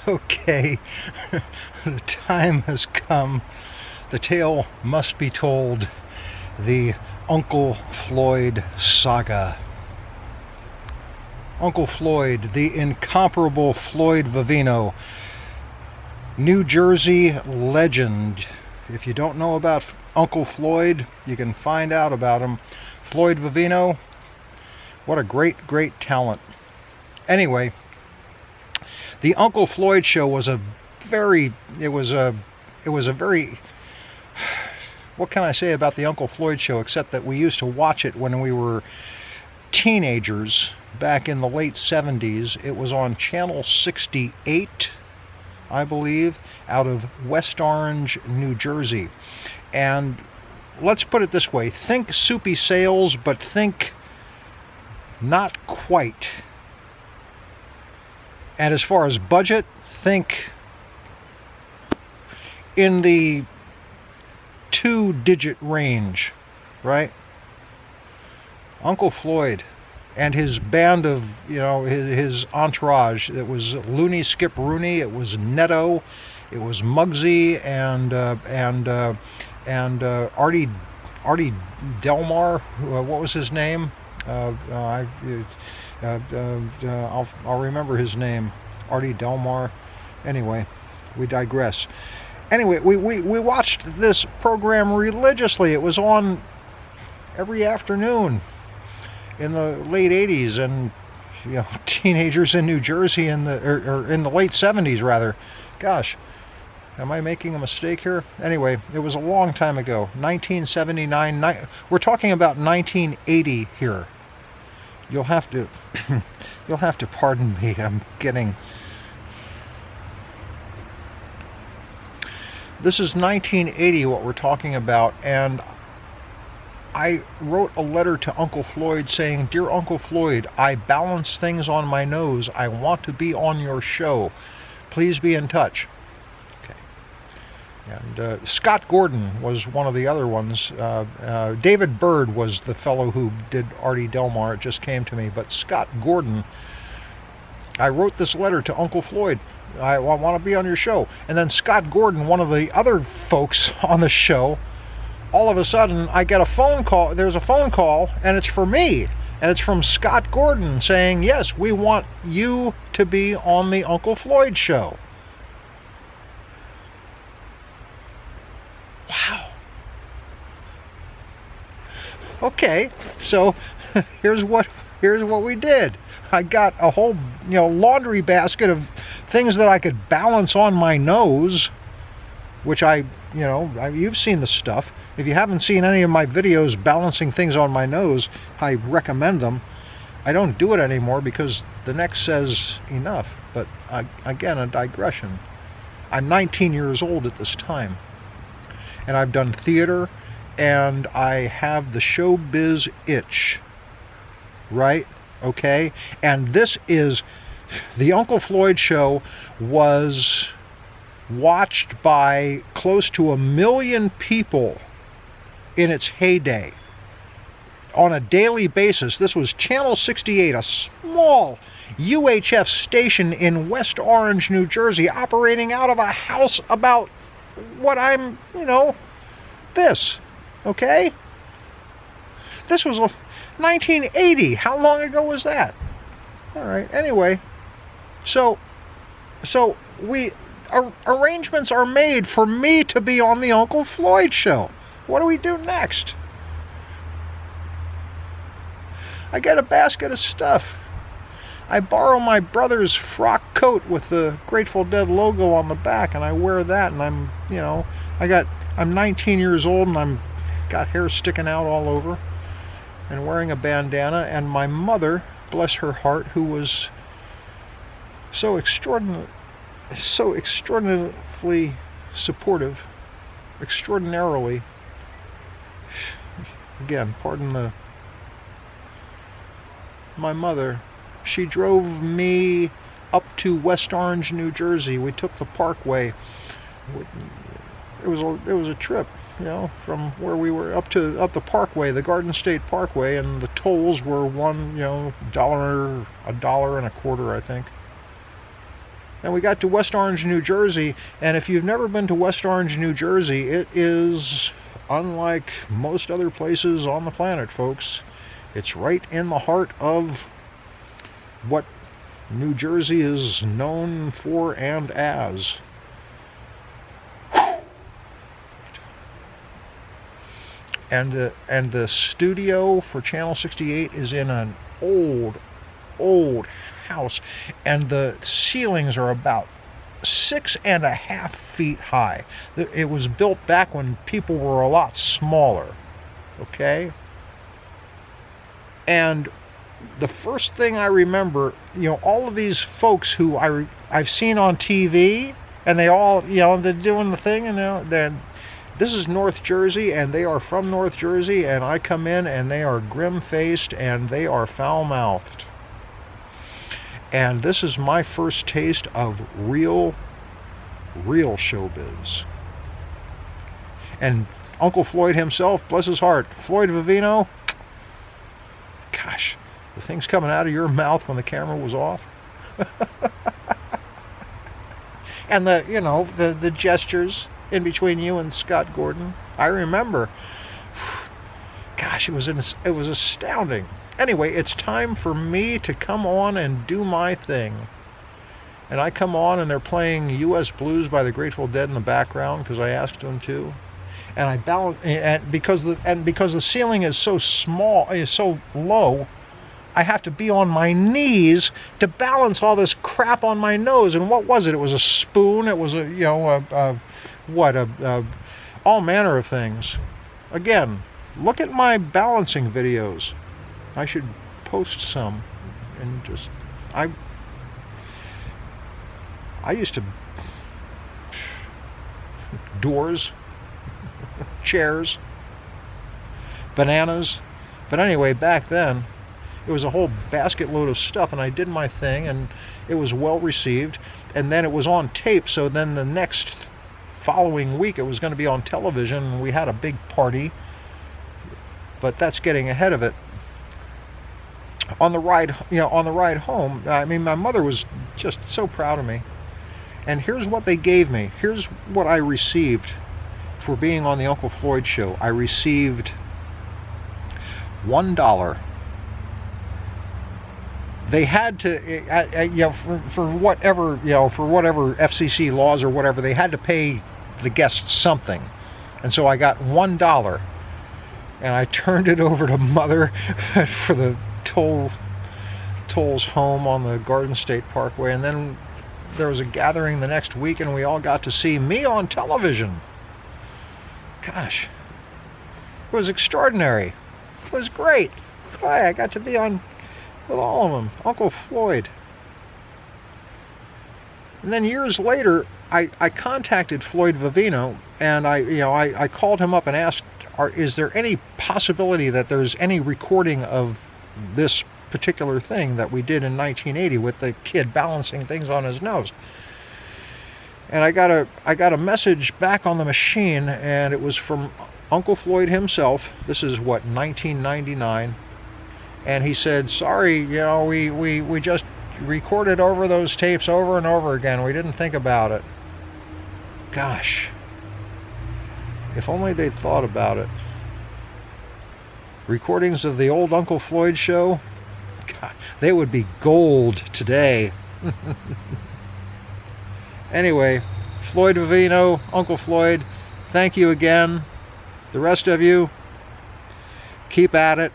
Okay, the time has come. The tale must be told. The Uncle Floyd saga. Uncle Floyd, the incomparable Floyd Vivino, New Jersey legend. If you don't know about Uncle Floyd, you can find out about him. Floyd Vivino, what a great, great talent. Anyway, the Uncle Floyd show was a very, what can I say about the Uncle Floyd show except that we used to watch it when we were teenagers back in the late 70s. It was on channel 68, I believe, out of West Orange, New Jersey. And let's put it this way, think Soupy Sales, but think not quite. And as far as budget, think in the 2-digit range, right? Uncle Floyd and his band of, his entourage. It was Looney Skip Rooney, it was Netto, it was Muggsy, and Artie Delmar. What was his name? I'll remember his name. Artie Delmar. Anyway, we digress. Anyway, we watched this program religiously. It was on every afternoon in the late 80s, and teenagers in New Jersey in the late 70s rather. Gosh, am I making a mistake here? Anyway, it was a long time ago. 1979. We're talking about 1980 here. You'll have to pardon me. This is 1980 what we're talking about, and I wrote a letter to Uncle Floyd saying, "Dear Uncle Floyd, I balance things on my nose. I want to be on your show. Please be in touch." Okay. And Scott Gordon was one of the other ones. David Bird was the fellow who did Artie Delmar. It just came to me. But Scott Gordon, I wrote this letter to Uncle Floyd. I want to be on your show. And then Scott Gordon, one of the other folks on the show, all of a sudden I get a phone call. There's a phone call, and it's for me. And it's from Scott Gordon saying, "Yes, we want you to be on the Uncle Floyd show." Wow. Okay, so here's what we did. I got a whole laundry basket of things that I could balance on my nose, which you've seen the stuff. If you haven't seen any of my videos balancing things on my nose, I recommend them. I don't do it anymore because the neck says enough. But again, a digression. I'm 19 years old at this time, and I've done theater, and I have the show-biz itch, right? Okay? And this is, the Uncle Floyd show was watched by close to 1 million people in its heyday on a daily basis. This was channel 68, a small UHF station in West Orange, New Jersey, operating out of a house about what I'm, this, okay? This was 1980. How long ago was that? All right, anyway, so arrangements are made for me to be on the Uncle Floyd show. What do we do next? I get a basket of stuff. I borrow my brother's frock coat with the Grateful Dead logo on the back, and I wear that, and I'm 19 years old, and I'm got hair sticking out all over, and wearing a bandana, and my mother, bless her heart, who was so extraordinarily supportive, extraordinarily, again, pardon my mother, she drove me up to West Orange, New Jersey. We took the Parkway. It was a trip, from where we were up the Parkway, the Garden State Parkway, and the tolls were $1, $1.25, I think. and we got to West Orange, New Jersey. And if you've never been to West Orange, New Jersey, it is unlike most other places on the planet, folks. It's right in the heart of what New Jersey is known for and as. And the studio for Channel 68 is in an old house, and the ceilings are about 6.5 feet high. It was built back when people were a lot smaller, okay? And the first thing I remember, all of these folks who I've seen on TV, and they all, they're doing the thing, and this is North Jersey, and they are from North Jersey, and I come in, and they are grim-faced, and they are foul-mouthed. And this is my first taste of real showbiz. And Uncle Floyd himself, bless his heart, Floyd Vivino, gosh, the things coming out of your mouth when the camera was off. And the gestures in between you and Scott Gordon. I remember. Gosh, it was astounding. Anyway, it's time for me to come on and do my thing. And I come on, and they're playing U.S. Blues by the Grateful Dead in the background because I asked them to. And I balance, and because the ceiling is so small, is so low, I have to be on my knees to balance all this crap on my nose. And what was it? It was a spoon. It was all manner of things. Again, look at my balancing videos. I should post some, and just I used to doors, chairs, bananas, but anyway, back then it was a whole basket load of stuff, and I did my thing, and it was well received, and then it was on tape, so then the next following week it was going to be on television, and we had a big party, but that's getting ahead of it. On the ride home, I mean, my mother was just so proud of me. And here's what they gave me. Here's what I received for being on the Uncle Floyd show. I received $1. They had to, for whatever FCC laws or whatever, they had to pay the guests something. And so I got $1. And I turned it over to Mother for the tolls home on the Garden State Parkway, and then there was a gathering the next week, and we all got to see me on television. Gosh, it was extraordinary. It was great. Boy, I got to be on with all of them. Uncle Floyd. And then years later, I contacted Floyd Vivino, and I called him up and asked, is there any possibility that there's any recording of this particular thing that we did in 1980 with the kid balancing things on his nose? And I got a message back on the machine, and it was from Uncle Floyd himself. This is 1999, and he said, sorry, we just recorded over those tapes over and over again. We didn't think about it. Gosh, if only they'd thought about it. Recordings of the old Uncle Floyd show, God, they would be gold today. Anyway, Floyd Vivino, Uncle Floyd, thank you again. The rest of you, keep at it.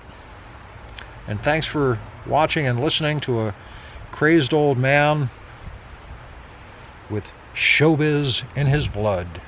And thanks for watching and listening to a crazed old man with showbiz in his blood.